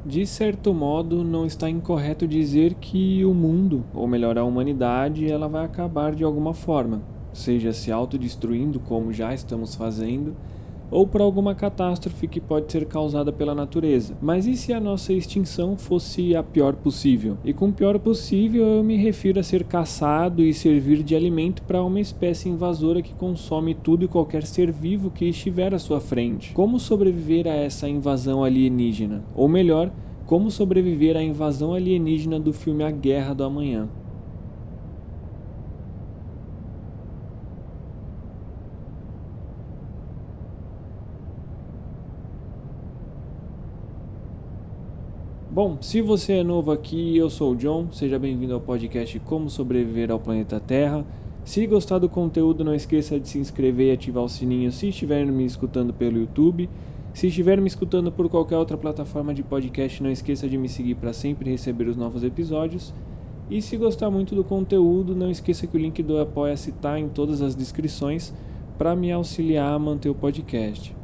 De certo modo, não está incorreto dizer que o mundo, ou melhor, a humanidade, ela vai acabar de alguma forma, seja se autodestruindo como já estamos fazendo, ou por alguma catástrofe que pode ser causada pela natureza. Mas e se a nossa extinção fosse a pior possível? E com pior possível eu me refiro a ser caçado e servir de alimento para uma espécie invasora que consome tudo e qualquer ser vivo que estiver à sua frente. Como sobreviver a essa invasão alienígena? Ou melhor, como sobreviver à invasão alienígena do filme A Guerra do Amanhã? Bom, se você é novo aqui, eu sou o John, seja bem-vindo ao podcast Como Sobreviver ao Planeta Terra. Se gostar do conteúdo, não esqueça de se inscrever e ativar o sininho se estiver me escutando pelo YouTube. Se estiver me escutando por qualquer outra plataforma de podcast, não esqueça de me seguir para sempre receber os novos episódios. E se gostar muito do conteúdo, não esqueça que o link do Apoia-se está em todas as descrições para me auxiliar a manter o podcast.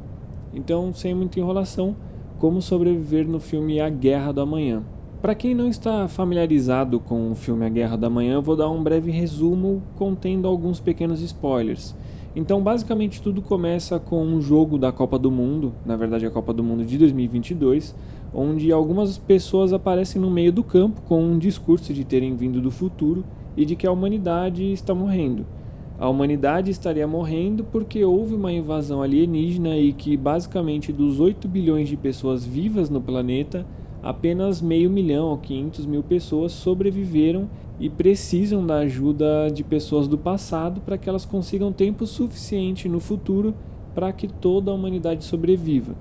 Então, sem muita enrolação, como sobreviver no filme A Guerra do Amanhã. Para quem não está familiarizado com o filme A Guerra do Amanhã, eu vou dar um breve resumo contendo alguns pequenos spoilers. Então, basicamente, tudo começa com um jogo da Copa do Mundo, na verdade a Copa do Mundo de 2022, onde algumas pessoas aparecem no meio do campo com um discurso de terem vindo do futuro e de que a humanidade está morrendo. A humanidade estaria morrendo porque houve uma invasão alienígena e que basicamente dos 8 bilhões de pessoas vivas no planeta, apenas meio milhão ou 500 mil pessoas sobreviveram e precisam da ajuda de pessoas do passado para que elas consigam tempo suficiente no futuro para que toda a humanidade sobreviva.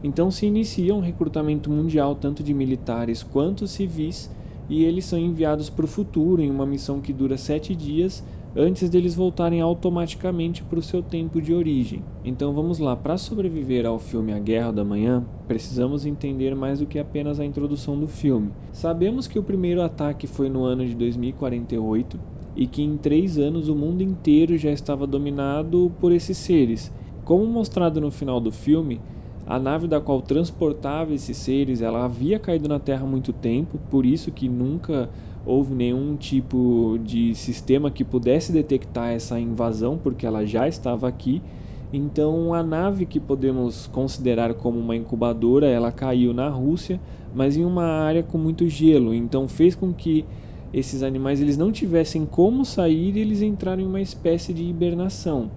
Então se inicia um recrutamento mundial tanto de militares quanto civis e eles são enviados para o futuro em uma missão que dura 7 dias antes deles voltarem automaticamente para o seu tempo de origem. Então vamos lá, para sobreviver ao filme A Guerra do Amanhã, precisamos entender mais do que apenas a introdução do filme. Sabemos que o primeiro ataque foi no ano de 2048 e que em 3 anos o mundo inteiro já estava dominado por esses seres. Como mostrado no final do filme, a nave da qual transportava esses seres, ela havia caído na Terra há muito tempo, por isso que nunca houve nenhum tipo de sistema que pudesse detectar essa invasão, porque ela já estava aqui. Então a nave que podemos considerar como uma incubadora, ela caiu na Rússia, mas em uma área com muito gelo, então fez com que esses animais eles não tivessem como sair e eles entraram em uma espécie de hibernação.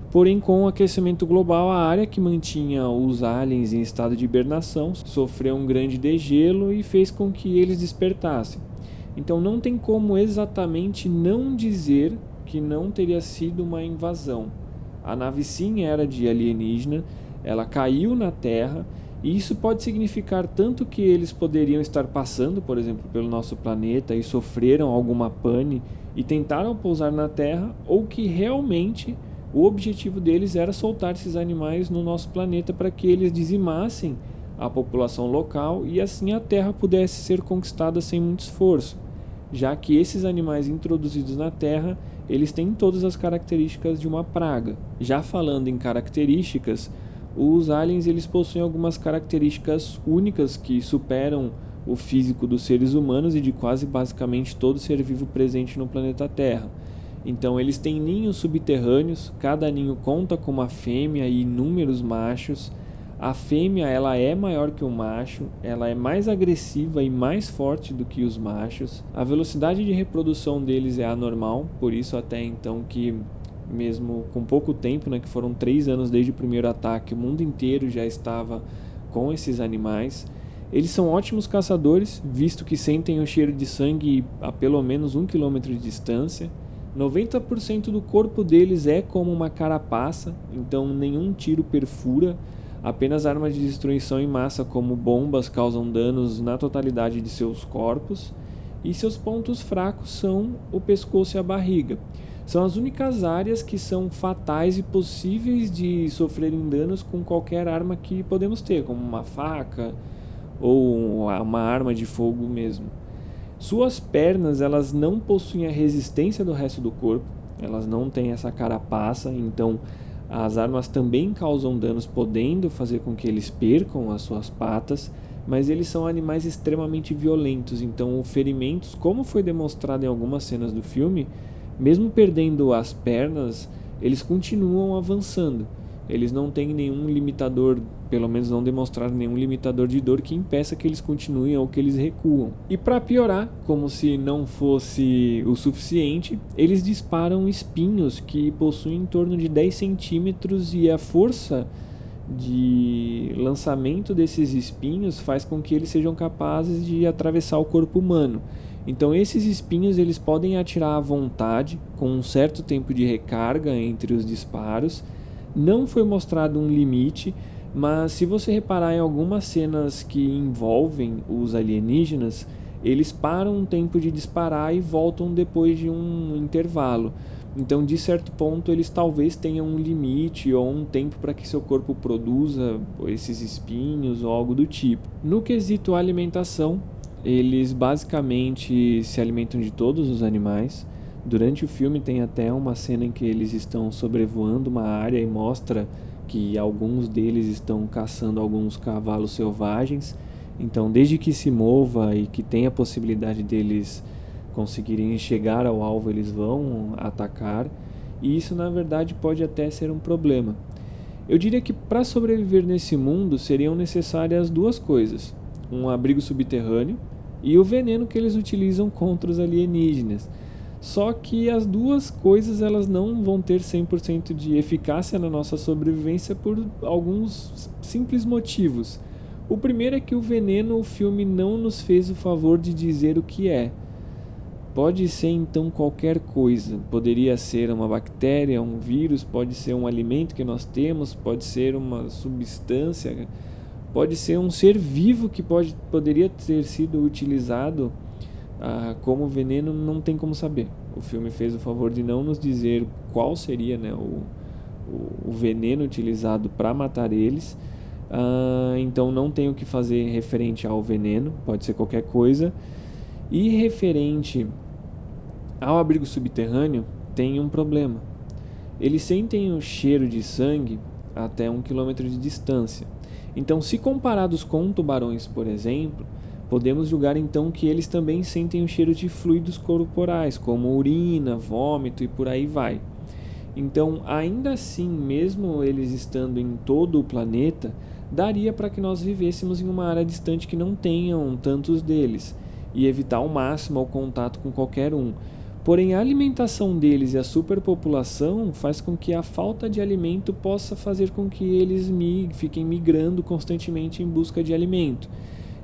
Porém, com o aquecimento global, a área que mantinha os aliens em estado de hibernação sofreu um grande degelo e fez com que eles despertassem. Então não tem como exatamente não dizer que não teria sido uma invasão. A nave sim era de alienígena, ela caiu na Terra, e isso pode significar tanto que eles poderiam estar passando, por exemplo, pelo nosso planeta e sofreram alguma pane e tentaram pousar na Terra, ou que realmente o objetivo deles era soltar esses animais no nosso planeta para que eles dizimassem a população local e assim a Terra pudesse ser conquistada sem muito esforço, já que esses animais introduzidos na Terra, eles têm todas as características de uma praga. Já falando em características, os aliens eles possuem algumas características únicas que superam o físico dos seres humanos e de quase basicamente todo ser vivo presente no planeta Terra. Então eles têm ninhos subterrâneos, cada ninho conta com uma fêmea e inúmeros machos. A fêmea ela é maior que o macho, ela é mais agressiva e mais forte do que os machos. A velocidade de reprodução deles é anormal, por isso até então que mesmo com pouco tempo, que foram 3 anos desde o primeiro ataque, o mundo inteiro já estava com esses animais. Eles são ótimos caçadores, visto que sentem o cheiro de sangue a pelo menos 1 quilômetro de distância. 90% do corpo deles é como uma carapaça, então nenhum tiro perfura, apenas armas de destruição em massa como bombas causam danos na totalidade de seus corpos, e seus pontos fracos são o pescoço e a barriga. São as únicas áreas que são fatais e possíveis de sofrerem danos com qualquer arma que podemos ter, como uma faca ou uma arma de fogo mesmo. Suas pernas elas não possuem a resistência do resto do corpo, elas não têm essa carapaça, então as armas também causam danos, podendo fazer com que eles percam as suas patas, mas eles são animais extremamente violentos, então os ferimentos, como foi demonstrado em algumas cenas do filme, mesmo perdendo as pernas, eles continuam avançando. Eles não têm nenhum limitador, pelo menos não demonstraram nenhum limitador de dor que impeça que eles continuem ou que eles recuam. E para piorar, como se não fosse o suficiente, eles disparam espinhos que possuem em torno de 10 centímetros e a força de lançamento desses espinhos faz com que eles sejam capazes de atravessar o corpo humano. Então esses espinhos eles podem atirar à vontade, com um certo tempo de recarga entre os disparos. Não foi mostrado um limite, mas se você reparar em algumas cenas que envolvem os alienígenas, eles param um tempo de disparar e voltam depois de um intervalo. Então, de certo ponto, eles talvez tenham um limite ou um tempo para que seu corpo produza esses espinhos ou algo do tipo. No quesito alimentação, eles basicamente se alimentam de todos os animais. Durante o filme tem até uma cena em que eles estão sobrevoando uma área e mostra que alguns deles estão caçando alguns cavalos selvagens. Então, desde que se mova e que tenha a possibilidade deles conseguirem chegar ao alvo, eles vão atacar. E isso, na verdade, pode até ser um problema. Eu diria que para sobreviver nesse mundo seriam necessárias duas coisas: um abrigo subterrâneo e o veneno que eles utilizam contra os alienígenas. Só que as duas coisas elas não vão ter 100% de eficácia na nossa sobrevivência por alguns simples motivos. O primeiro é que o veneno, o filme não nos fez o favor de dizer o que é. Pode ser então qualquer coisa, poderia ser uma bactéria, um vírus, pode ser um alimento que nós temos, pode ser uma substância, pode ser um ser vivo que poderia ter sido utilizado como veneno, não tem como saber. O filme fez o favor de não nos dizer qual seria, né, o veneno utilizado para matar eles. Então não tem o que fazer referente ao veneno, pode ser qualquer coisa. E referente ao abrigo subterrâneo, tem um problema. Eles sentem o cheiro de sangue até 1 quilômetro de distância. Então, se comparados com tubarões, por exemplo, podemos julgar então que eles também sentem o cheiro de fluidos corporais, como urina, vômito e por aí vai. Então, ainda assim, mesmo eles estando em todo o planeta, daria para que nós vivêssemos em uma área distante que não tenham tantos deles e evitar ao máximo o contato com qualquer um. Porém, a alimentação deles e a superpopulação faz com que a falta de alimento possa fazer com que eles fiquem migrando constantemente em busca de alimento.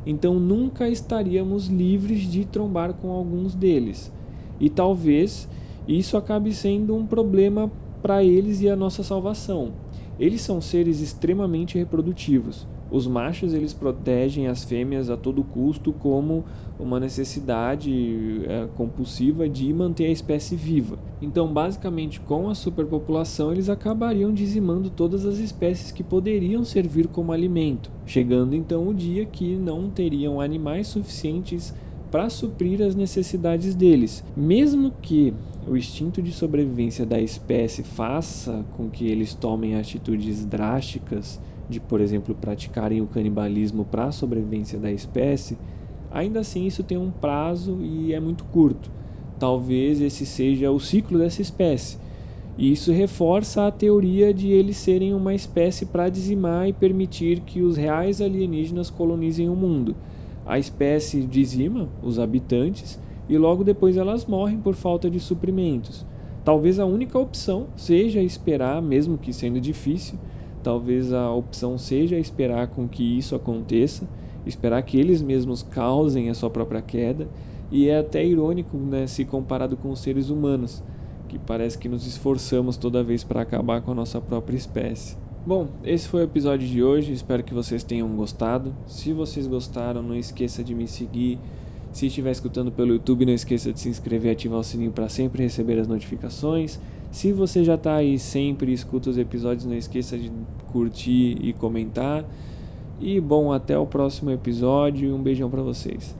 Então, nunca estaríamos livres de trombar com alguns deles. E talvez isso acabe sendo um problema para eles e a nossa salvação. Eles são seres extremamente reprodutivos. Os machos eles protegem as fêmeas a todo custo como uma necessidade compulsiva de manter a espécie viva. Então, basicamente, com a superpopulação, eles acabariam dizimando todas as espécies que poderiam servir como alimento, chegando então o dia que não teriam animais suficientes para suprir as necessidades deles. Mesmo que o instinto de sobrevivência da espécie faça com que eles tomem atitudes drásticas de, por exemplo, praticarem o canibalismo para a sobrevivência da espécie, ainda assim isso tem um prazo e é muito curto. Talvez esse seja o ciclo dessa espécie. E isso reforça a teoria de eles serem uma espécie para dizimar e permitir que os reais alienígenas colonizem o mundo. A espécie dizima os habitantes e logo depois elas morrem por falta de suprimentos. Talvez a única opção seja esperar, mesmo que sendo difícil, talvez a opção seja esperar com que isso aconteça, esperar que eles mesmos causem a sua própria queda, e é até irônico, né, se comparado com os seres humanos, que parece que nos esforçamos toda vez para acabar com a nossa própria espécie. Bom, esse foi o episódio de hoje, espero que vocês tenham gostado. Se vocês gostaram, não esqueça de me seguir. Se estiver escutando pelo YouTube, não esqueça de se inscrever e ativar o sininho para sempre receber as notificações. Se você já está aí sempre e escuta os episódios, não esqueça de curtir e comentar. E bom, até o próximo episódio e um beijão para vocês.